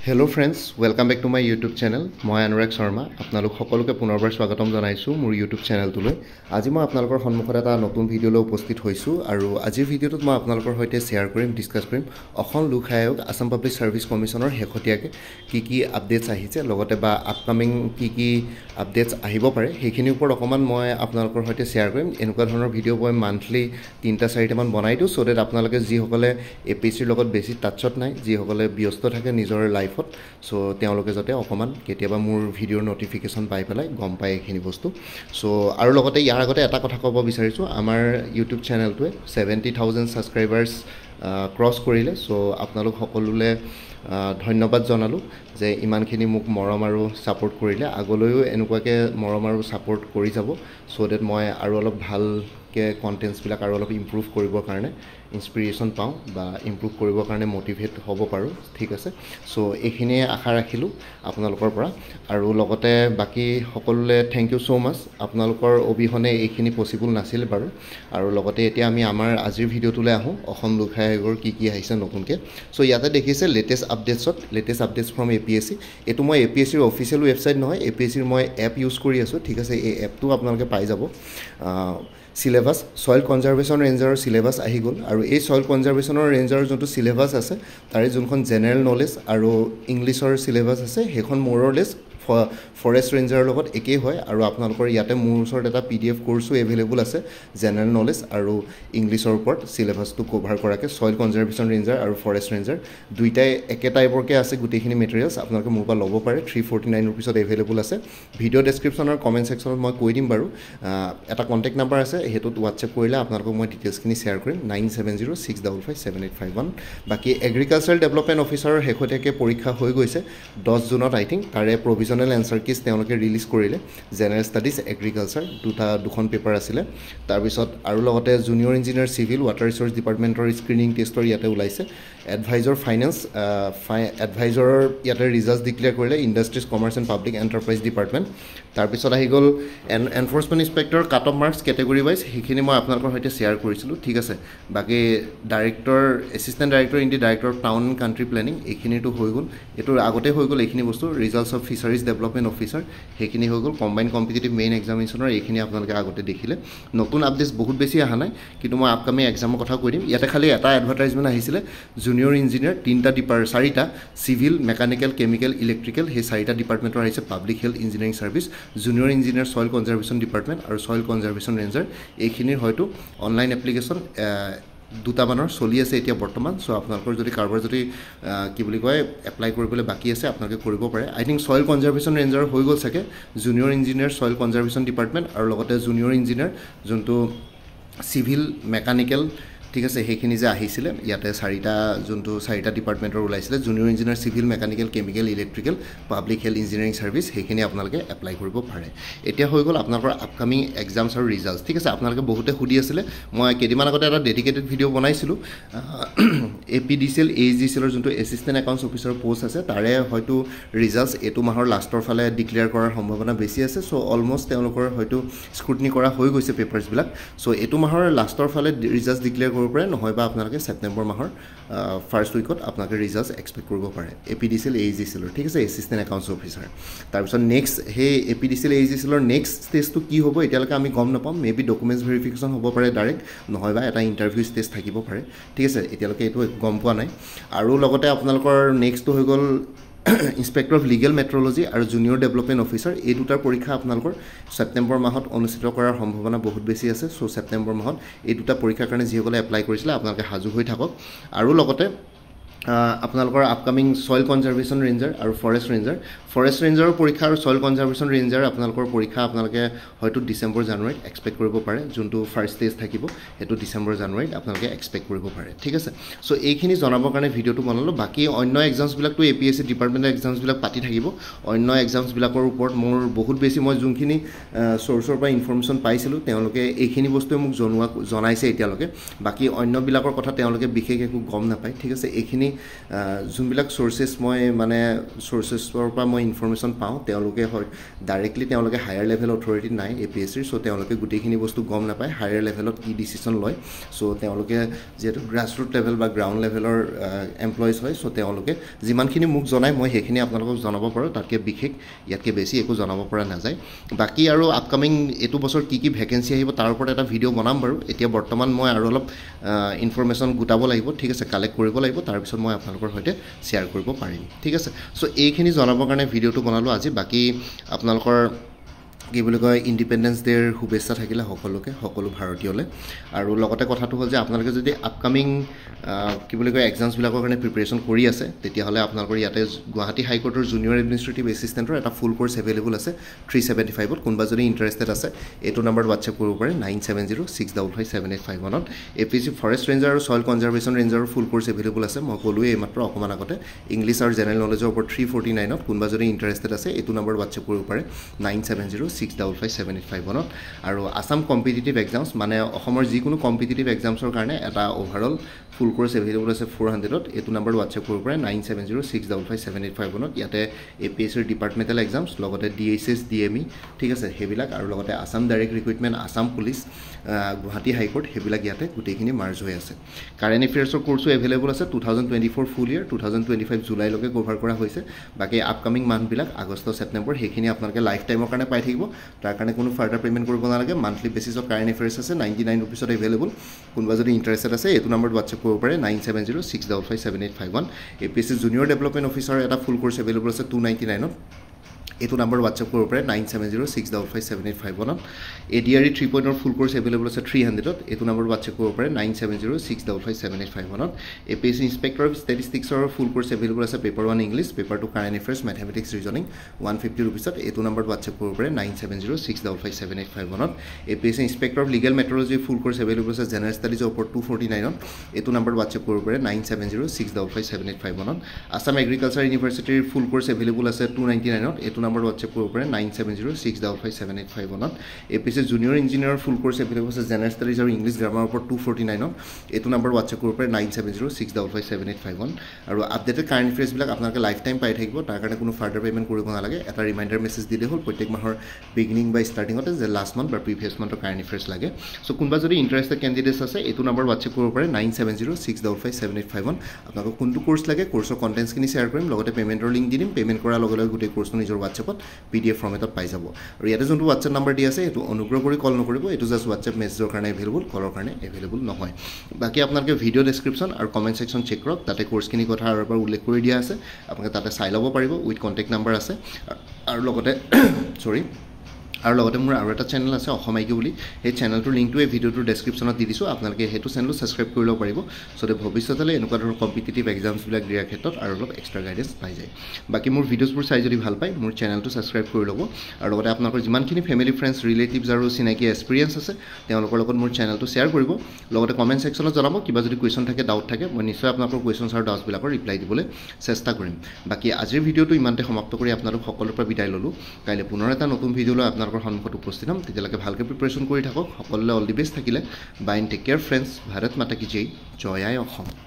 Hello friends, welcome back to my YouTube channel. মই অনুৰাগ শৰ্মা আপোনালোক সকলোকে পুনৰবাৰ স্বাগতম জনাইছো মোৰ YouTube চেনেলটোলৈ। আজি মই আপোনালোকৰ সন্মুখত এটা নতুন ভিডিঅ' লৈ উপস্থিত হৈছো আৰু আজিৰ ভিডিঅ'টোত মই আপোনালোকৰ সৈতে শেয়াৰ কৰিম, ডিসকাস কৰিম অসম লোক আয়োগ আসাম পাব্লিক সাৰ্ভিস কমিশনৰ শেহতীয়াকৈ কি আপডেটছ আহিছে লগতে বা আপকামিং কি আপডেটছ আহিব পাৰে সেইখিনিৰ ওপৰত অকমান মই আপোনালোকৰ সৈতে শেয়াৰ কৰিম। এনেকুৱা ধৰণৰ ভিডিঅ' মই মান্থলি 3-4টা মান বনাই দিও সো দ্যাট আপোনালোকে যি সকলে এপিএসিৰ লগত বেছি টাচত নাই, যি সকলে ব্যস্ত থাকে নিজৰ লাইফ সো তেওঁলোকে যাতে অকমান কেতিয়াবা মোৰ ভিডিঅ'ৰ নটিফিকেশন পাই পেলাই গম পায় এইখিনি বস্তু। সো আৰু লগতে ইয়াৰ আগতে এটা কথা ক'ব বিচাৰিছো, আমাৰ ইউটিউব চেনেলটোৱে 70,000 সাবস্ক্ৰাইবাৰ্স ক্ৰছ কৰিলে। সো আপোনালোক সকলোলে ধন্যবাদ জনালো যে ইমানখিনি মোক মৰম আৰু সাপোৰ্ট কৰিলে। আগলৈও এনেকুৱাকে মৰম আৰু সাপোৰ্ট কৰি যাব সো দ্যাট মই আৰু অলপ ভালকে কন্টেন্টছ বিলাক আৰু অলপ ইমপ্ৰুভ কৰিবৰ কাৰণে ইনস্পিৰেশন পাওঁ বা ইমপ্ৰুভ কৰিবৰ কাৰণে মোটিভেট হ'ব পাৰো। ঠিক আছে, সো এইখিনিয়ে আশা ৰাখিলো আপোনালোকৰ পৰা আৰু লগতে বাকি সকলোলে থ্যাংক ইউ সো মাচ। আপোনালোকৰ অবিহনে এইখিনি পসিবল নাছিল বাৰু। আৰু লগতে এতিয়া আমি আমাৰ আজিৰ ভিডিঅ'টোলৈ আহো অসম লোক আয়োগৰ কি আহিছে নতুনকে। সো ইয়াতে দেখিছে লেটেষ্ট আপডেটছ ফ্ৰম এপিএসি। এটো মই এপিএসিৰ অফিচিয়েল ওয়েবসাইট নহয়, এপিএসিৰ মই এপ ইউজ কৰি আছো। ঠিক আছে, এই এপটো আপোনালোকে পাই যাব। সিলেবাস সয়েল কনজারভেশন ৰেঞ্জাৰৰ সিলেবাস আহি গ'ল আৰু এই সয়েল কনজাৰভেশনৰ ৰেঞ্জাৰৰ যোনটো সিলেবাস আছে তাৰে যোনখন জেনাৰেল নলেজ আৰু ইংলিছৰ সিলেবাস আছে সেইখন মোৰলেছ ফৰেষ্ট ৰেঞ্জাৰৰ লগত একেই হয় আৰু আপোনালোকৰ ইয়াতে মোৰ ওচৰত এটা পিডিএফ কোৰ্সও এভেইলেবল আছে জেনাৰেল নলেজ আৰু ইংলিছৰ ওপৰত সিলেবাসটো কভাৰ কৰাকে। সয়েল কনজাৰভেশন ৰেঞ্জাৰ আৰু ফৰেষ্ট ৰেঞ্জাৰ দুইটাই একে টাইপৰকে আছে গোটেইখিনি মেটেৰিয়েলছ আপোনালোকে মোৰ পৰা ল'ব পাৰে। 349 ৰুপিছত এভেইলেবল আছে। ভিডিঅ' ডেসক্ৰিপচনৰ কমেন্ট সেকশনত মই কৈ দিম বাৰু। এটা কন্টেক্ট নাম্বাৰ আছে, হেতুত হোৱাটছএপ কৰিলে আপোনালোকক মই ডিটেইলছখিনি শেয়াৰ কৰিম 9706557851। বাকি এগ্ৰিকালচাৰ ডেভেলপমেণ্ট অফিচাৰৰ শেহতীয়াকৈ পৰীক্ষা হৈ গৈছে 10 জুনত আই থিংক। তাৰে প্ৰভিজনেল এনসাৰ কিজ তেওঁলোকে ৰিলিজ কৰিলে। জেনাৰেল ষ্টাডিজ এগ্ৰিকালচাৰ দুখন পেপাৰ আছিলে। তাৰ পিছত আৰু লগতে junior engineer civil water resource ডিপাৰ্টমেণ্টৰ স্ক্ৰিনিং টেষ্টৰ ইয়াতে ওলাইছে। এডভাইজৰ ফাইনেন্স এডভাইজৰৰ ইয়াতে ৰিজাল্টছ ডিক্লেয়াৰ কৰিলে industries commerce and public enterprise department. তাৰ পিছত আহি গ'ল enforcement inspector cut off marks category wise, সেইখিনি মই আপোনালোকৰ সৈতে শেয়াৰ কৰিছিলো। ঠিক আছে, বাকি director assistant director in the director of town and country planning এইখিনিটো হৈ গ'ল, এইটো আগতে হৈ গ'ল এইখিনি বস্তু। Results of fisheries development officer সেইখিনি হৈ গ'ল। কম্বাইন কম্পিটিটিভ মেইন এক্সামিনেশ্যনৰ এইখিনি আপোনালোকে আগতে দেখিলে। নতুন আপডেটছ বহুত বেছি অহা নাই, কিন্তু মই আপকামিং এক্সামৰ কথা কৈ দিম। ইয়াতে খালি এটা এডভাৰটাইজমেণ্ট আহিছিলে জুনিয়ৰ ইঞ্জিনিয়াৰ 4টা চিভিল মেকানিকেল কেমিকেল ইলেক্ট্ৰিকেল সেই 4টা ডিপাৰ্টমেণ্টৰ আহিছে public health engineering service, junior engineer soil conservation department আৰু সয়েল কনজাৰভেশন ৰেঞ্জাৰ। এইখিনিৰ হয়তো অনলাইন এপ্লিকেশ্যন দুটামানৰ চলি আছে এতিয়া বৰ্তমান। সো আপোনালোকৰ যদি কাৰোবাৰ যদি কি বুলি কয় এপ্লাই কৰিবলৈ বাকি আছে আপোনালোকে কৰিব পাৰে। আই থিংক সয়েল কনজাৰভেশন ৰেঞ্জাৰ হৈ গ'ল চাগে, junior engineer soil conservation department আৰু লগতে জুনিয়ৰ ইঞ্জিনিয়াৰ যোনটো চিভিল মেকানিকেল। ঠিক আছে, সেইখিনি যে আহিছিলে ইয়াতে 4টা ডিপাৰ্টমেণ্টৰ ওলাইছিলে junior engineer civil mechanical chemical electrical public health engineering service, সেইখিনি আপোনালোকে এপ্লাই কৰিব পাৰে। এতিয়া হৈ গ'ল আপোনালোকৰ আপকামিং এক্সামছ আৰু ৰিজাল্টছ। ঠিক আছে, আপোনালোকে বহুতে সুধি আছিলে, মই কেইদিনমান আগতে এটা ডেডিকেটেড ভিডিঅ' বনাইছিলোঁ APDCL AHDCLৰ যোনটো এছিষ্টেণ্ট একাউণ্টছ অফিচাৰ পোষ্ট আছে তাৰে হয়তো ৰিজাল্টছ এইটো মাহৰ লাষ্টৰ ফালে ডিক্লেয়াৰ কৰাৰ সম্ভাৱনা বেছি আছে। সো অলমষ্ট তেওঁলোকৰ হয়তো স্ক্ৰুটনি কৰা হৈ গৈছে পেপাৰ্ছবিলাক। সো এইটো মাহৰ লাষ্টৰ ফালে ৰিজাল্টছ ডিক্লেয়াৰ কৰিব পাৰে, নহয়বা আপোনালোকে ছেপ্টেম্বৰ মাহৰ ফাৰ্ষ্ট উইকত আপোনালোকে ৰিজাল্টছ এক্সপেক্ট কৰিব পাৰে APDCL AHDCLৰ। ঠিক আছে, এছিষ্টেণ্ট একাউণ্টছ অফিচাৰ। তাৰপিছত নেক্সট সেই APDCL AHDCLৰ নেক্সট ষ্টেজটো কি হ'ব এতিয়ালৈকে আমি গম নাপাম। মেবি ডকুমেণ্টছ ভেৰিফিকেশ্যন হ'ব পাৰে ডাইৰেক্ট, নহয়বা এটা ইণ্টাৰভিউ ষ্টেজ থাকিব পাৰে। ঠিক আছে, এতিয়ালৈকে এইটো গম পোৱা নাই। আৰু লগতে আপোনালোকৰ নেক্সটটো হৈ গ'ল ইন্সপেক্টৰ অফ লিগেল মেট্ৰলজি আৰু জুনিয়ৰ ডেভেলপমেণ্ট অফিচাৰ। এই দুটাৰ পৰীক্ষা আপোনালোকৰ ছেপ্টেম্বৰ মাহত অনুষ্ঠিত কৰাৰ সম্ভাৱনা বহুত বেছি আছে। সো ছেপ্টেম্বৰ মাহত এই দুটা পৰীক্ষাৰ কাৰণে যিসকলে এপ্লাই কৰিছিলে আপোনালোকে সাজু হৈ থাকক। আৰু লগতে আপোনালোকৰ আপকামিং সয়েল কনজাৰভেশন ৰেঞ্জাৰ আৰু ফৰেষ্ট ৰেঞ্জাৰৰ পৰীক্ষা আৰু সয়েল কনজাৰভেশন ৰেঞ্জাৰ আপোনালোকৰ পৰীক্ষা আপোনালোকে হয়তো ডিচেম্বৰ জানুৱাৰীত এক্সপেক্ট কৰিব পাৰে। যোনটো ফাৰ্ষ্ট ষ্টেজ থাকিব সেইটো ডিচেম্বৰ জানুৱাৰীত আপোনালোকে এক্সপেক্ট কৰিব পাৰে। ঠিক আছে, সো এইখিনি জনাবৰ কাৰণে ভিডিঅ'টো বনালোঁ। বাকি অন্য এক্সামছবিলাকতো APSC ডিপাৰ্টমেণ্টেল এক্সামছবিলাক পাতি থাকিব। অন্য এক্সামছবিলাকৰ ওপৰত মোৰ বহুত বেছি মই যোনখিনি চ'ৰ্চৰ পৰা ইনফৰ্মেশ্যন পাইছিলোঁ তেওঁলোকে এইখিনি বস্তুৱে মোক জনাইছে এতিয়ালৈকে। বাকি অন্যবিলাকৰ কথা তেওঁলোকে বিশেষ একো গম নাপায়। ঠিক আছে, এইখিনি যোনবিলাক সোৰ্সেছ মই মানে সোৰ্সেছৰ পৰা মই ইনফৰমেশ্যন পাওঁ তেওঁলোকে হয় ডাইৰেক্টলি তেওঁলোকে হায়াৰ লেভেল অথৰিটি নাই APSCৰ সো তেওঁলোকে গুটেইখিনি বস্তু গম নাপায় হায়াৰ লেভেলত কি ডিসিশন লয় সো তেওঁলোকে যেটো গ্ৰাসৰুট লেভেল বা গ্ৰাউণ্ড লেভেলৰ এমপ্লয়িজ হয় সো তেওঁলোকে যিমানখিনি মোক জনায় মই সেইখিনি আপোনালোকক জনাব পাৰো তাতকে বিশেষ ইয়াতকে বেছি একো জনাব পৰা নাযায় বাকি আৰু আপকামিং এটো বছৰ কি কি ভ্যাকেন্সি আহিব তাৰ ওপৰত এটা ভিডিও বনাম বাৰু এতিয়া বৰ্তমান মই আৰু অলপ ইনফৰমেশ্যন গুটাব লাগিব ঠিক আছে কালেক্ট কৰিব লাগিব তাৰ পিছত মই আপোনালোকৰ সৈতে শেয়াৰ কৰিব পাৰিম ঠিক আছে সো এইখিনি জনাবৰ কাৰণে ভিডিওটো বনালো আজি বাকি আপোনালোকৰ কি বুলি কয় ইন্ডিপেন্ডেন্স ডেৰ শুভেচ্ছা থাকিলে সকলো ভাৰতীয়লে আৰু লগতে কথাটো হ'ল যে আপোনালোকে যদি আপকামিং কি বুলি কয় এক্সামছ বিলাকৰ কাৰণে প্ৰিপাৰেচন কৰি আছে তেতিয়া হলে আপোনালোকৰ ইয়াতে গুৱাহাটী হাই কোৰ্টৰ জুনিয়ৰ এডমিনিষ্ট্ৰেটিভ এছিষ্টেণ্টৰ এটা ফুল কোৰ্স এভেইলেবল আছে 375 ত কোনবা যদি ইন্টাৰেষ্টেড আছে এটো নম্বৰ WhatsApp কৰিব পাৰে 9706557851 ত APSC ফৰেষ্ট ৰেঞ্জাৰ আৰু সয়েল কনজাৰভেশ্যন ৰেঞ্জাৰৰ ফুল কোৰ্স এভেইলেবল আছে মই কলোৱে এইমাত্ৰ অকমান আগতে ইংলিছ আৰু জেনেৰেল নলেজৰ ওপৰত 349 ত কোনবা যদি ইন্টাৰেষ্টেড আছে এটো নম্বৰ WhatsApp কৰিব পাৰে 9706557851 আৰু আসাম কম্পিটিটিভ এক্সামছ মানে অসমৰ যিকোনো কম্পিটিটিভ এক্সামছৰ কাৰণে এটা ওভাৰঅল ফুল কোৰ্স এভেইলেবল আছে 400 ত এটো নম্বৰ WhatsApp কৰিব পাৰে 9706557851 ত ইয়াতে APSCৰ ডিপাৰ্টমেন্টাল এক্সামছ লগতে DHS DME ঠিক আছে হেবিলাক আৰু লগতে Assam direct recruitment Assam police Guwahati high court হেবিলাক ইয়াতে গুটেইখিনি মাৰ্জ হৈ আছে কাৰেন্ট এফেয়াৰ্ছৰ কোৰ্সও এভেইলেবল আছে 2024 ফুল ইয়াৰ 2025 জুলাই লৈকে কভাৰ কৰা হৈছে বাকি আপকামিং মান্থ বিলাক আগষ্ট সেপ্টেম্বৰ হেখিনি আপোনালোকে লাইফ টাইমৰ কাৰণে পাই থাকিব তাৰ কাৰণে কোনো ফাৰ্দাৰ পেমেন্ট কৰিব নালাগে মান্থলি বেসিছত কাৰেন্ট এফেয়াৰ্ছ আছে 99 रुपीसত এভেইলেবল কোনবা যদি ইন্টাৰেষ্টেড আছে এটো নম্বৰ WhatsApp কৰিব পাৰে 9706557851 APSC জুনিয়ৰ ডেভেলপমেন্ট অফিচাৰ এটা ফুল কোৰ্স এভেইলেবল আছে 299 ত এটো নম্বৰ WhatsApp কৰিব পাৰে 9706557851 ADRE 3.0 ফুল কোৰ্স এভেইলেবল আছে 300 ত এটো নম্বৰ WhatsApp কৰিব পাৰে 9706557851 APSC ইনস্পেক্টৰ অফ ষ্টেটিষ্টিক্সৰ ফুল কোৰ্স এভেইলেবল আছে paper 1 English paper 2 current affairs mathematics reasoning 150 रुपीसত এটো নম্বৰ WhatsApp কৰিব পাৰে 9706557851 APSC inspector of legal metrology full course available আছে জেনাৰেল ষ্টাডিজৰ ওপৰত 249 ত এটো নম্বৰ WhatsApp কৰিব পাৰে 9706557851 আসাম এগ্ৰিকালচাৰ ইউনিভাৰ্চিটিৰ ফুল কোৰ্স এভেইলেবল আছে 299 ত এটো নম্বৰ WhatsApp কৰিব পাৰে 9706557851 APSC জুনিয়ৰ ইঞ্জিনিয়াৰ ফুল কোৰ্স এভেইলেবল আছে জেনাৰেল ষ্টাডিজ আৰু ইংলিছ গ্ৰামাৰ ওপৰত 249 ত এটো নম্বৰ WhatsApp কৰিব পাৰে 9706557851 আৰু আপডেটেড কাৰেন্ট এফেয়াৰ্ছ বিলাক আপোনালোকে লাইফ টাইম পাই থাকিব তাৰ কাৰণে কোনো ফাৰ্দাৰ পেমেন্ট কৰিব নালাগে এটা ৰিমাইন্ডাৰ মেছেজ দিলে হ'ল প্ৰত্যেক মাহৰ বিগিনিং বা ষ্টাৰ্টিংতে যে লাষ্ট মান্থ বা প্ৰিভিয়াছ মান্থৰ কাৰেন্ট এফেয়াৰ্ছ লাগে সো কোনবা যদি ইন্টাৰেষ্টেড ক্যান্ডিডেটস আছে এটো নম্বৰ WhatsApp কৰিব পাৰে 9706557851 আপোনালোকক কোনটো কোৰ্স লাগে কোৰ্সৰ কন্টেন্টছ খিনি শেয়াৰ কৰিম লগতে পেমেন্টৰ লিংক দিম পেমেন্ট কৰাৰ লগে লগে গুটেই কোৰ্সটো নিজৰ WhatsApp PDF ফৰ্মেটত পাই যাব আৰু ইয়াতে যোনটো WhatsApp নম্বৰ দি আছে এটো অনুগ্ৰহ কৰি কল নকৰিব এটো জাস্ট WhatsApp মেছেজৰ কাৰণে এভেইলেবল কলৰ কাৰণে এভেইলেবল নহয় বাকি আপোনালোকে ভিডিও ডেসক্ৰিপচন আৰু কমেন্ট সেকশন চেক কৰক তাতে কোৰ্সখিনি কথা আৰু এবাৰ উল্লেখ কৰি দিয়া আছে আপোনালোকে তাতে চাই ল'ব পাৰিব উইথ কন্টাক্ট নম্বৰ আছে আৰু লগতে সৰি আৰু লগতে মোৰ আৰু এটা চেনেল আছে অসমাইকি বুলি এই চেনেলটোৰ লিংকটো এই ভিডিওটোৰ ডেসক্ৰিপচনত দি দিছো আপোনালোকে হেতু চেনেলটো সাবস্ক্ৰাইব কৰি ল'ব পাৰিব সো ভৱিষ্যতলৈ এনেকুৱা ধৰণৰ কম্পিটিটিভ এক্সামছ বিলাক দিয়াৰ ক্ষেত্ৰত আৰু অলপ এক্সট্ৰা গাইডেন্স পাই যায় বাকি মোৰ ভিডিওছবোৰ চাই যদি ভাল পায় মোৰ চেনেলটো সাবস্ক্ৰাইব কৰি ল'ব আৰু লগতে আপোনালোকৰ যিমানখিনি ফ্যামিলি ফ্ৰেন্ডছ ৰিলেটিভছ আৰু চিনাকি এক্সপেৰিয়েন্স আছে তেওঁলোকৰ লগত মোৰ চেনেলটো শেয়াৰ কৰিব লগতে কমেন্ট সেকশনত জনাব কিবা যদি কোৱেশ্চন থাকে ডাউট থাকে মই নিশ্চয় আপোনালোকৰ কোৱেশ্চনছ আৰু ডাউটছ বিলাকৰ ৰিপ্লাই দিবলৈ চেষ্টা কৰিম বাকি আজিৰ ভিডিওটো ইমানতে সমাপ্ত কৰি আপোনালোক সকলোৰ পৰা বিদায় ললো কাইলে পুনৰ এটা নতুন ভিডিও লৈ আপোনালোকৰ সন্মুখত উপস্থিত হ'ম তেতিয়ালৈকে ভালকৈ প্ৰিপাৰেচন কৰি থাকক সকলোলৈ অল দি বেষ্ট থাকিলে bye and take care friends Bharat Mata কি জয় জয় আই অসম